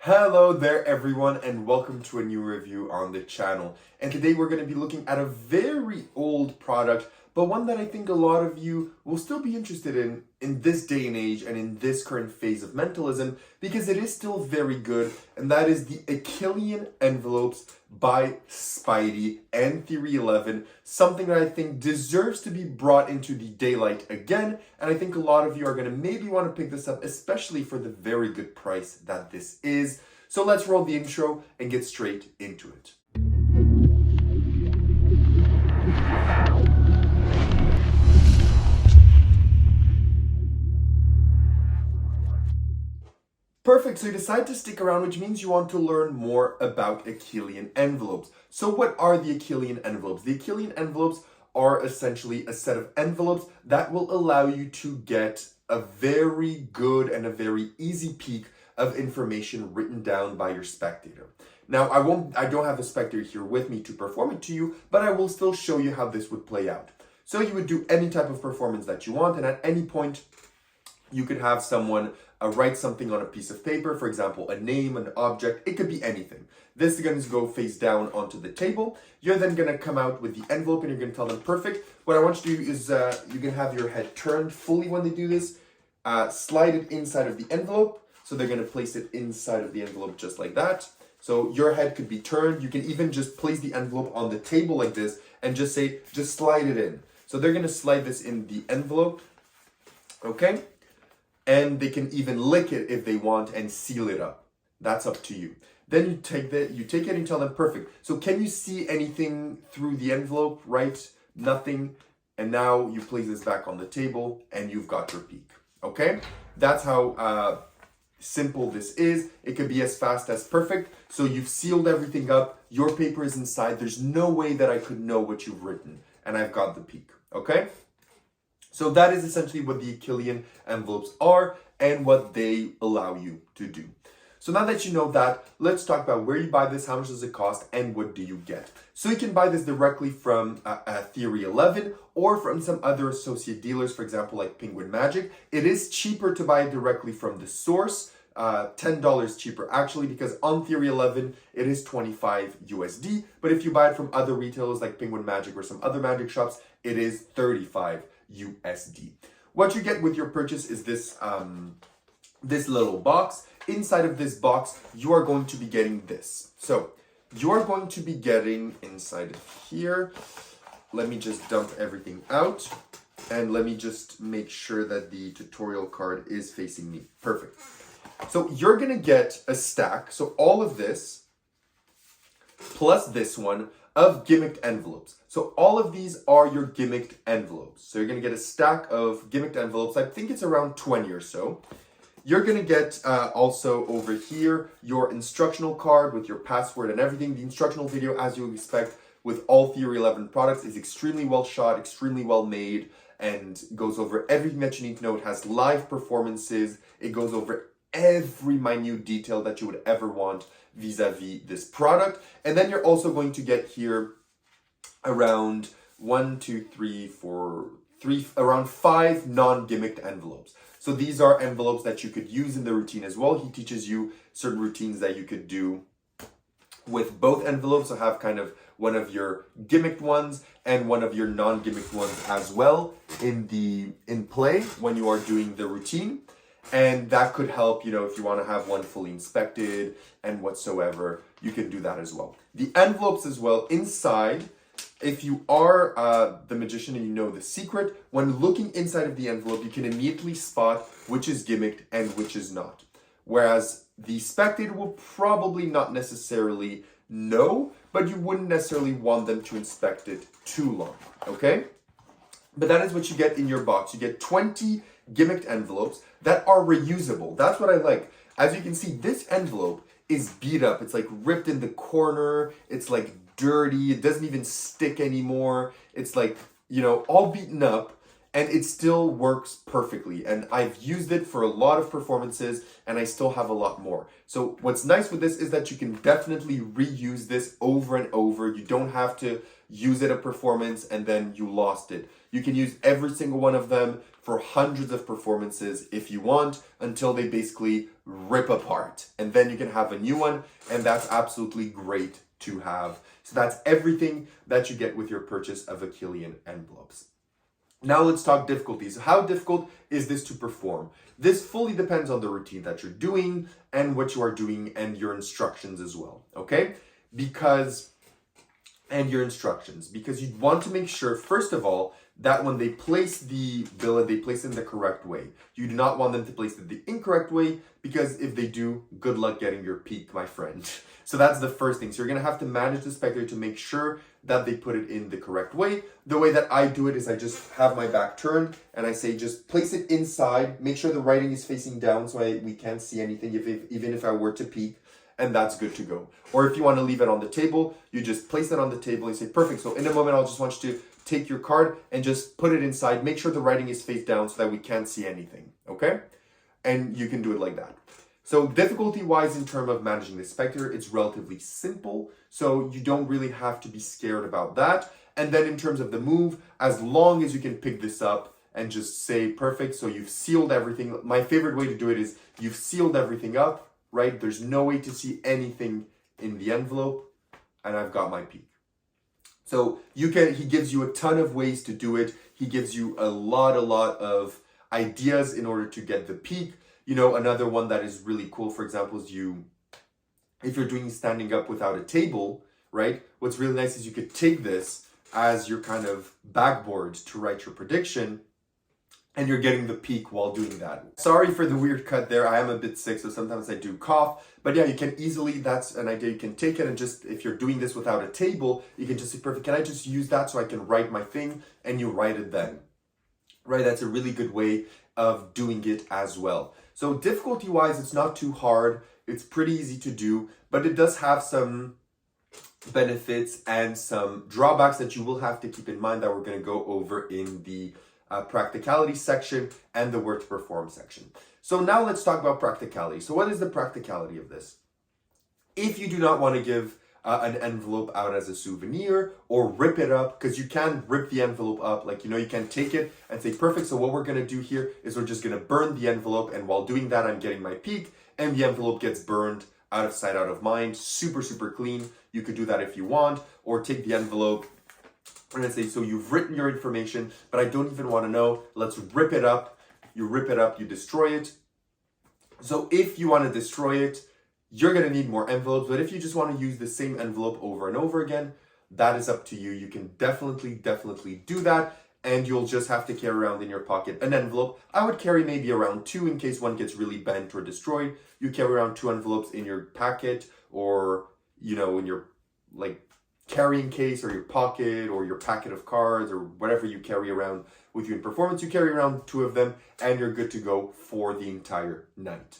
Hello there everyone and welcome to a new review on the channel. And today we're going to be looking at a very old product, but one that I think a lot of you will still be interested in this day and age and in this current phase of mentalism because it is still very good, and that is the Akkelian envelopes by Spidey and Theory 11, something that I think deserves to be brought into the daylight again, and I think a lot of you are going to maybe want to pick this up, especially for the very good price that this is. So let's roll the intro and get straight into it. Perfect, so you decide to stick around, which means you want to learn more about Akkelian envelopes. So what are the Akkelian envelopes? The Akkelian envelopes are essentially a set of envelopes that will allow you to get a very good and a very easy peek of information written down by your spectator. Now, I don't have a spectator here with me to perform it to you, but I will still show you how this would play out. So you would do any type of performance that you want, and at any point, you could have someone write something on a piece of paper, for example, a name, an object, it could be anything. This is going to go face down onto the table. You're then going to come out with the envelope and you're going to tell them, perfect. What I want you to do is you can have your head turned fully when they do this, slide it inside of the envelope. So they're going to place it inside of the envelope just like that. So your head could be turned. You can even just place the envelope on the table like this and just say, just slide it in. So they're going to slide this in the envelope. Okay. And they can even lick it if they want and seal it up. That's up to you. Then you take it and tell them, perfect. So can you see anything through the envelope, right? Nothing. And now you place this back on the table and you've got your peek. Okay? That's how simple this is. It could be as fast as perfect. So you've sealed everything up. Your paper is inside. There's no way that I could know what you've written. And I've got the peek. Okay? So that is essentially what the Akkelian envelopes are and what they allow you to do. So now that you know that, let's talk about where you buy this, how much does it cost, and what do you get. So you can buy this directly from Theory 11 or from some other associate dealers, for example, like Penguin Magic. It is cheaper to buy it directly from the source, $10 cheaper actually, because on Theory 11, it is 25 USD. But if you buy it from other retailers like Penguin Magic or some other magic shops, it is 35 USD. What you get with your purchase is this this little box. Inside of this box, you are going to be getting this. So you are going to be getting inside of here. Let me just dump everything out and let me just make sure that the tutorial card is facing me. Perfect. So you're gonna get a stack. So all of this plus this one of gimmicked envelopes. So all of these are your gimmicked envelopes. So you're going to get a stack of gimmicked envelopes. I think it's around 20 or so. You're going to get also over here your instructional card with your password and everything. The instructional video, as you would expect with all Theory 11 products, is extremely well shot, extremely well made, and goes over everything that you need to know. It has live performances. It goes over every minute detail that you would ever want vis-a-vis this product. And then you're also going to get here around around 5 non-gimmicked envelopes. So these are envelopes that you could use in the routine as well. He teaches you certain routines that you could do with both envelopes. So have kind of one of your gimmicked ones and one of your non-gimmicked ones as well in play when you are doing the routine. And that could help, you know, if you want to have one fully inspected and whatsoever, you can do that as well. The envelopes as well, inside, if you are the magician and you know the secret, when looking inside of the envelope, you can immediately spot which is gimmicked and which is not. Whereas the spectator will probably not necessarily know, but you wouldn't necessarily want them to inspect it too long, okay? But that is what you get in your box. You get 20 gimmicked envelopes that are reusable. That's what I like. As you can see, this envelope is beat up. It's like ripped in the corner. It's like dirty. It doesn't even stick anymore. It's like, you know, all beaten up. and it still works perfectly. And I've used it for a lot of performances, and I still have a lot more. So what's nice with this is that you can definitely reuse this over and over. You don't have to use it at performance and then you lost it. You can use every single one of them for hundreds of performances if you want, until they basically rip apart. And then you can have a new one, and that's absolutely great to have. So that's everything that you get with your purchase of Akkelian envelopes. Now let's talk difficulties. How difficult is this to perform? This fully depends on the routine that you're doing and what you are doing and your instructions as well, okay? Because you want to make sure, first of all, that when they place the billet, they place it in the correct way. You do not want them to place it the incorrect way, because if they do, good luck getting your peak, my friend. So that's the first thing. So you're gonna have to manage the spectator to make sure that they put it in the correct way. The way that I do it is I just have my back turned and I say just place it inside, make sure the writing is facing down so we can't see anything even if I were to peek, and that's good to go. Or if you want to leave it on the table, you just place it on the table and say, perfect. So in a moment, I'll just want you to take your card and just put it inside. Make sure the writing is face down so that we can't see anything, okay? And you can do it like that. So difficulty-wise, in terms of managing the spectator, it's relatively simple. So you don't really have to be scared about that. And then in terms of the move, as long as you can pick this up and just say, perfect, so you've sealed everything. My favorite way to do it is you've sealed everything up, right? There's no way to see anything in the envelope, and I've got my peak. So he gives you a ton of ways to do it. He gives you a lot of ideas in order to get the peak. You know, another one that is really cool, for example, is if you're doing standing up without a table, right? What's really nice is you could take this as your kind of backboard to write your prediction, and you're getting the peak while doing that. Sorry for the weird cut there. I am a bit sick, so sometimes I do cough. But yeah, you can easily, that's an idea. You can take it and just, if you're doing this without a table, you can just say, perfect, can I just use that so I can write my thing? And you write it then, right? That's a really good way of doing it as well. So difficulty-wise, it's not too hard. It's pretty easy to do, but it does have some benefits and some drawbacks that you will have to keep in mind that we're going to go over in the practicality section and the word to perform section. So now let's talk about practicality. So what is the practicality of this? If you do not want to give an envelope out as a souvenir or rip it up, because you can rip the envelope up, like, you know, you can take it and say, perfect, so what we're going to do here is we're just going to burn the envelope, and while doing that, I'm getting my peak, and the envelope gets burned out of sight, out of mind, super, super clean. You could do that if you want, or take the envelope and then say, so you've written your information, but I don't even want to know. Let's rip it up. You rip it up, you destroy it. So if you want to destroy it, you're going to need more envelopes. But if you just want to use the same envelope over and over again, that is up to you. You can definitely do that. And you'll just have to carry around in your pocket an envelope. I would carry maybe around 2 in case one gets really bent or destroyed. You carry around 2 envelopes in your packet, or, you know, in your like carrying case or your pocket or your packet of cards or whatever you carry around with you in performance. You carry around 2 of them and you're good to go for the entire night.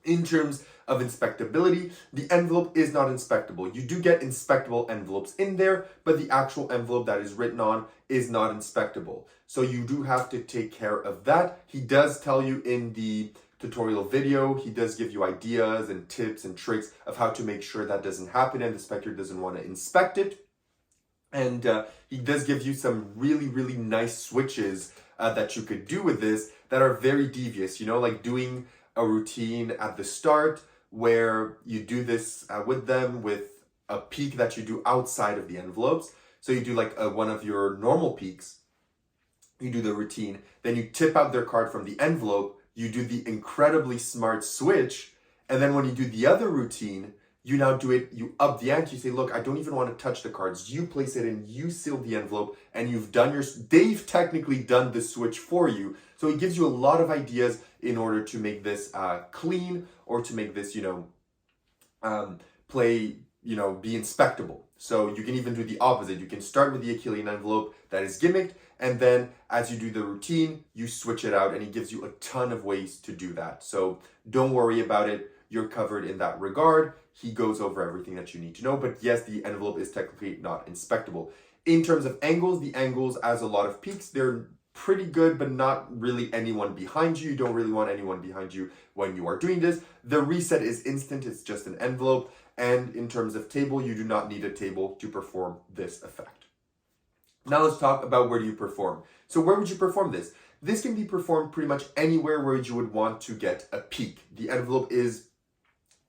In terms of inspectability, the envelope is not inspectable. You do get inspectable envelopes in there, but the actual envelope that is written on is not inspectable. So you do have to take care of that. He does tell you in the tutorial video, he does give you ideas and tips and tricks of how to make sure that doesn't happen and the inspector doesn't want to inspect it. And he does give you some really nice switches that you could do with this that are very devious, you know, like doing a routine at the start where you do this with them with a peak that you do outside of the envelopes. So you do like one of your normal peaks, you do the routine, then you tip out their card from the envelope, you do the incredibly smart switch, and then when you do the other routine, you now do it, you up the ante, you say, look, I don't even want to touch the cards. You place it in, you seal the envelope, and you've done they've technically done the switch for you. So it gives you a lot of ideas in order to make this clean, or to make this, you know, be inspectable. So you can even do the opposite. You can start with the Akkelian envelope that is gimmicked, and then as you do the routine, you switch it out, and he gives you a ton of ways to do that. So don't worry about it. You're covered in that regard. He goes over everything that you need to know. But yes, the envelope is technically not inspectable. In terms of angles, the angles, as a lot of peaks, they're pretty good, but not really anyone behind you. You don't really want anyone behind you when you are doing this. The reset is instant, it's just an envelope. And in terms of table, you do not need a table to perform this effect. Now let's talk about where do you perform. So where would you perform this? This can be performed pretty much anywhere where you would want to get a peak. The envelope is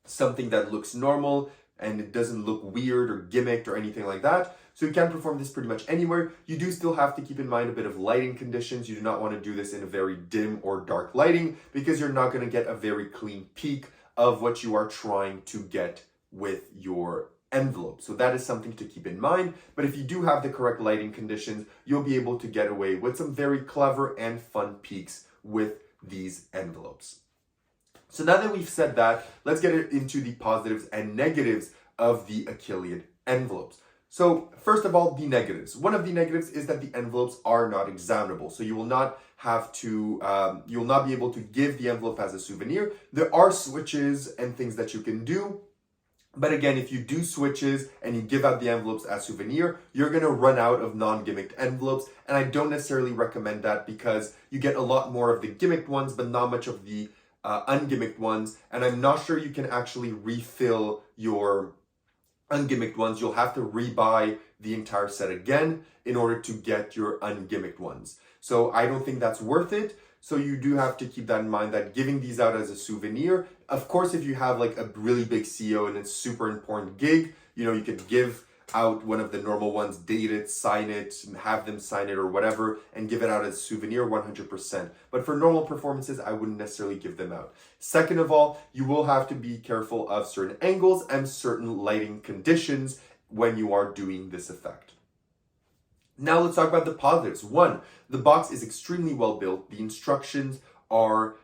something that looks normal and it doesn't look weird or gimmicked or anything like that. So you can perform this pretty much anywhere. You do still have to keep in mind a bit of lighting conditions. You do not want to do this in a very dim or dark lighting because you're not going to get a very clean peak of what you are trying to get with your envelope. So that is something to keep in mind. But if you do have the correct lighting conditions, you'll be able to get away with some very clever and fun peaks with these envelopes. So now that we've said that, let's get into the positives and negatives of the Akkelian envelopes. So first of all, the negatives. One of the negatives is that the envelopes are not examinable. So you will not have to, you will not be able to give the envelope as a souvenir. There are switches and things that you can do. But again, if you do switches and you give out the envelopes as souvenir, you're going to run out of non-gimmicked envelopes. And I don't necessarily recommend that because you get a lot more of the gimmicked ones, but not much of the ungimmicked ones. And I'm not sure you can actually refill your ungimmicked ones. You'll have to rebuy the entire set again in order to get your ungimmicked ones. So I don't think that's worth it. So you do have to keep that in mind, that giving these out as a souvenir, of course, if you have like a really big CO and it's super important gig, you know, you could give out one of the normal ones, date it, sign it, have them sign it or whatever, and give it out as a souvenir 100%. But for normal performances, I wouldn't necessarily give them out. Second of all, you will have to be careful of certain angles and certain lighting conditions when you are doing this effect. Now let's talk about the positives. One, the box is extremely well built. The instructions are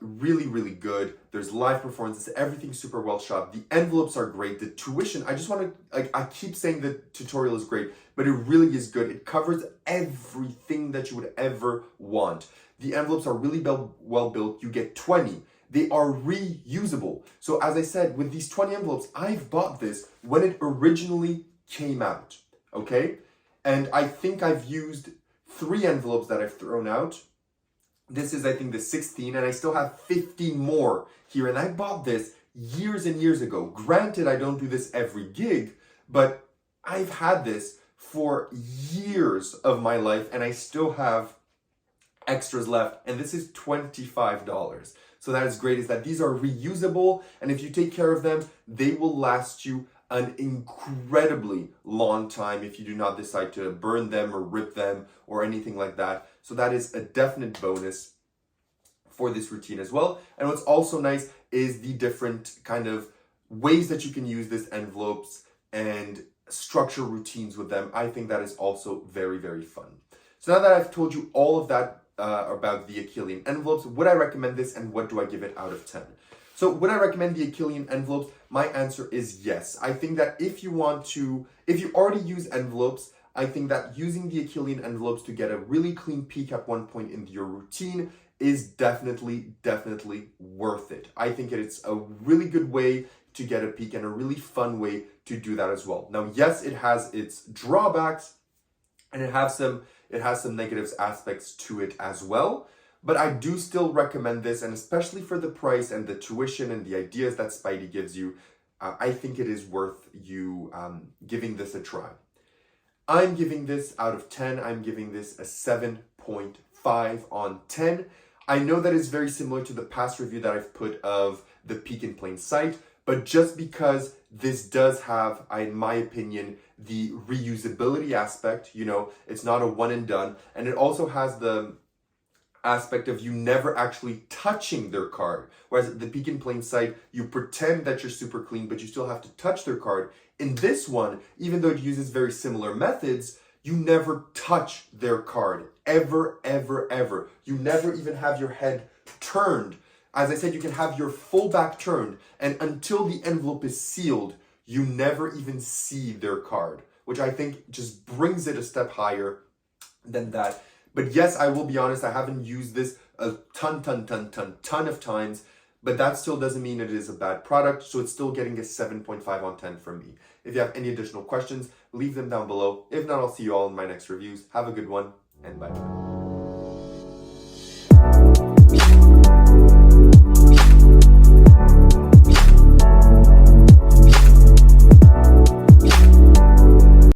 really, really good. There's live performances, everything's super well shot. The envelopes are great. The tuition, I just want to, like, I keep saying the tutorial is great, but it really is good. It covers everything that you would ever want. The envelopes are really well built. You get 20. They are reusable. So as I said, with these 20 envelopes, I've bought this when it originally came out, okay? And I think I've used 3 envelopes that I've thrown out. This is, I think, the 16, and I still have 50 more here. And I bought this years and years ago. Granted, I don't do this every gig, but I've had this for years of my life, and I still have extras left. And this is $25. So that is great, is that these are reusable, and if you take care of them, they will last you an incredibly long time if you do not decide to burn them or rip them or anything like that. So that is a definite bonus for this routine as well. And what's also nice is the different kind of ways that you can use these envelopes and structure routines with them. I think that is also very, very fun. So now that I've told you all of that about the Akkelian envelopes, would I recommend this and what do I give it out of 10? So would I recommend the Akkelian envelopes? My answer is yes. I think that if you already use envelopes, I think that using the Akkelian envelopes to get a really clean peak at one point in your routine is definitely worth it. I think it's a really good way to get a peak and a really fun way to do that as well. Now, yes, it has its drawbacks and it has some negative aspects to it as well. But I do still recommend this, and especially for the price and the tuition and the ideas that Spidey gives you, I think it is worth you giving this a try. I'm giving this out of 10. I'm giving this a 7.5 on 10. I know that is very similar to the past review that I've put of the Peek in Plain Sight, but just because this does have, in my opinion, the reusability aspect, you know, it's not a one and done, and it also has the aspect of you never actually touching their card. Whereas at the Peek in Plain Sight, you pretend that you're super clean, but you still have to touch their card. In this one, even though it uses very similar methods, you never touch their card. Ever, ever, ever. You never even have your head turned. As I said, you can have your full back turned, and until the envelope is sealed, you never even see their card, which I think just brings it a step higher than that. But yes, I will be honest, I haven't used this a ton of times, but that still doesn't mean it is a bad product, so it's still getting a 7.5 on 10 from me. If you have any additional questions, leave them down below. If not, I'll see you all in my next reviews. Have a good one, and bye.